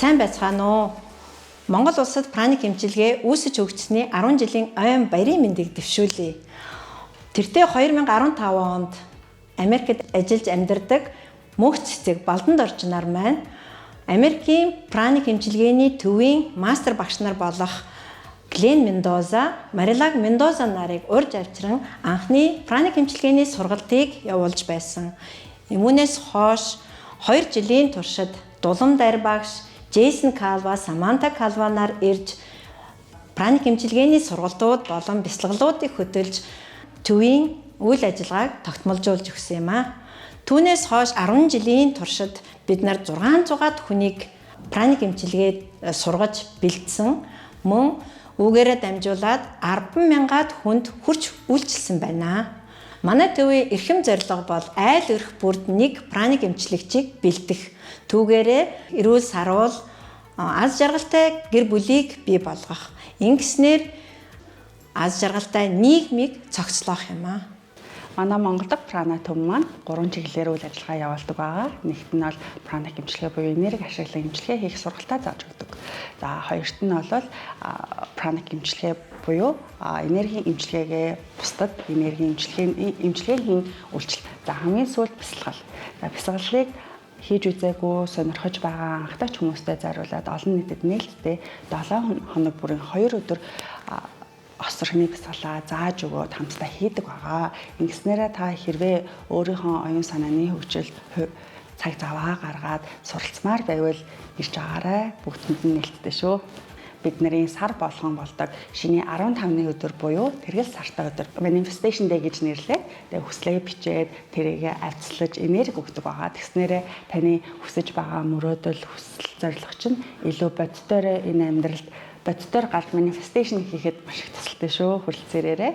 Сайн байцгаана уу? Монгол улсад праник эмчилгээ үүсэж хөгжсөний 10 жилийн ойн баярын мэндийг дэвшүүлье. Тэртээ 2015 онд Америкт ажиллаж амьдардаг мөнх цэцэг Балдан Доржнаар маань Америкийн праник эмчилгээний төвийн мастер багш нар болох Глен Мендоза, Марилаг Мендоза нарыг урьж авчран анхны праник эмчилгээний сургалтыг явуулж байсан. Үүнээс хойш 2 жилийн туршид Дулам Дайр багш, Джейсон Калва, Саманта Калва нар ирж праник эмчилгээний сургалтууд болон бяцлаглуудыг хөтөлж төвийн үйл ажиллагааг тогтмолжуулж өгсөн юм а. Түүнээс хойш 10 жилийн туршид бид нар 600-аад хүнийг праник эмчилгээд сургаж бэлдсэн. Мөн үүгээрээ дамжуулаад 10,000-аад хүнд хүрч үйлчилсэн байна. Манай төвийн эрхэм зорилго бол айл өрх бүрд нэг праник эмчлэгчийг бэлдэх. Түүгээрээ эрүүл саруул аз жаргалтай гэр бүлийг бий болгох. Ингэснээр аз жаргалтай нийгмийг цогцлоох юм а. Манай Монгол дахь прана төв маань 3 чиглэлээр үйл ажиллагаа явуулдаг байгаа. Нэгт нь бол праник эмчилгээ буюу энерги ашиглан эмчилгээ хийх сургалтаа зааж өгдөг. За хоёрт нь бол праник эмчилгээ буюу энергийн эмчилгээгээ бусдад энергийн эмчилгээний үйлчлэл. За хамгийн сүүлд бясалгал. За бясалгалыг хийж үзээгүй сонирхож байгаа анхдагч хүмүүстэй зориулаад олон нийтэд нээлттэй 7 хоног бүрийн 2 өдөр осорхны бясалгалаа зааж өгөөд хамтдаа хийдэг байгаа. Ингэснээрээ та хэрвээ өөрийнхөө оюун санааны хөгжилд цаг заваа гаргаад суралцмаар байвал ирж агаарай. Бүгдэнд нь нээлттэй шүү. Бидний сар болгон болдог шиний 15-ны өдөр буюу тэргэл сартай өдөр manifestation day гэж нэрлээ. Тэгээ хүслээ бичээд тэрийгэ авцлаж энерги өгдөг байгаа. Тэгснээрээ таны хүсэж байгаа мөрөөдөл хүсэл зорилго чинь илүү бодитоор энэ амьдралд бодитоор гарт manifestation хийхэд маш их тусалтай шүү. Хүрэлцээрээрээ.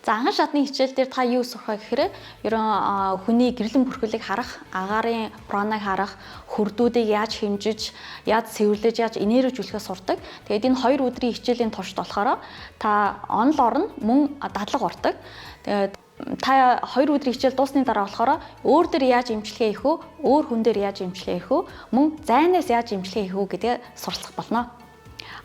За анхан шатны хичээл дээр та юу сурах гэхээр ерөн хүний гэрлэн бүрхлийг харах, агаарын праныг харах, хөрдүүдийг яаж хэмжиж, яаж цэвэрлэж, яаж энержүүлэхээ сурдаг. Тэгээд энэ 2 өдрийн хичээлийн туршид болохоор та онл орно, мөн дадлага ордог. Тэгээд та 2 өдрийн хичээл дуусны дараа болохоор өөр дээр яаж эмчилгээ хийх вэ? Өөр хүн дээр яаж эмчилгээ хийх вэ? Мөн зайнаас яаж эмчилгээ хийх вэ гэдгээ суралцах болно.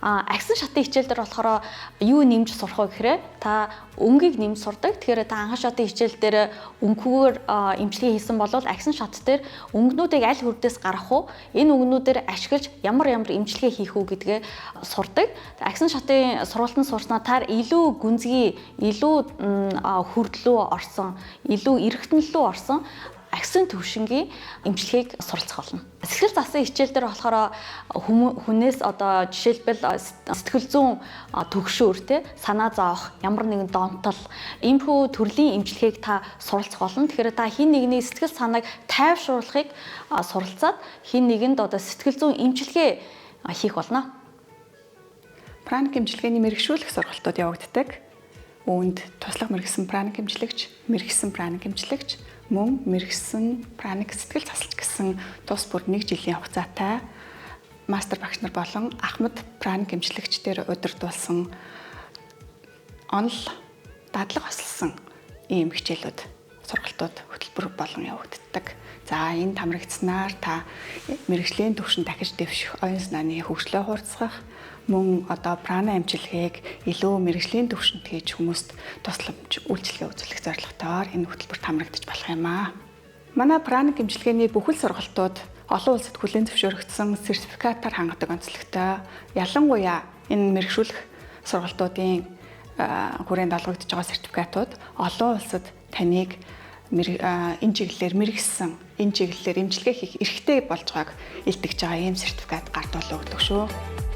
Агсан шатын хичээл дээр болохоор юу нэмж сурах вэ гэхээр та өнгийг нэмж сурдаг. Тэгэхээр та анхан шатын хичээл дээр өнгөөр эмчилгээ хийсэн бол агсан шат дээр өнгөнүүдийг аль хүрдээс гаргах уу? Энэ өнгөнүүдээр ашиглаж ямар эмчилгээ хийх үү гэдгээ сурдаг. Агсан шатын сургалтанд сурснаа та илүү гүнзгий, илүү хүрдлүү орсон, илүү эргэтнэлүү орсон агсын төвшингийн эмчилгээг суралцах болно. Сэтгэл засан хичээл дээр болохоор хүнээс одоо жишээлбэл сэтгэл зүйн төгшөөр те санаа зовох, ямар нэгэн донтол, иймэрхүү төрлийн эмчилгээг та суралцах болно. Тэгэхээр та хин нэгний сэтгэл санааг тайвшруулахыг суралцаад хин нэгэнд одоо сэтгэл зүйн эмчилгээ хийх болно. Праник эмчилгээний мэрэгшүүлэх сургалтууд явагддаг. Үүнд туслах мэрэгсэн праник эмчилэгч, мэрэгсэн праник эмчилэгч, мөн мэрэгсэн праник сэтгэл засалч гэсэн тус бүр 1 жилийн хугацаатай мастер багш нар болон Ахмад праник эмчилэгчдээр удирдуулсан онл дадлага хослсон ийм хичээлүүд сургалтууд хөтөлбөр болон явагддаг. За энэ тамрагдсанаар та мэрэгжлийн түвшин дахиж дэвших, оюун санааны хөгжлөө хурцгах, мөн одоо прана эмчилгээг илүү мэрэгжлийн түвшинд хийж хүмүүст тусламж үйлчилгээ үзүүлэх зорилготойгоор энэ хөтөлбөр тамрагдаж болох юм аа. Манай праник эмчилгээний бүхэл сургалтууд олон улсад хүлээн зөвшөөрөгдсөн сертификатаар хангадаг онцлогтой. Ялангуяа энэ мэрэгшүүлэх сургалтуудын хүрээнд олгогдож байгаа сертификатууд олон улсад таныг энэ чиглэлээр мэрэгсэн, энэ чиглэлээр эмчилгээ хийх эрхтэй болж байгааг илтгэж байгаа ийм сертификат гардуулж өгдөг шүү.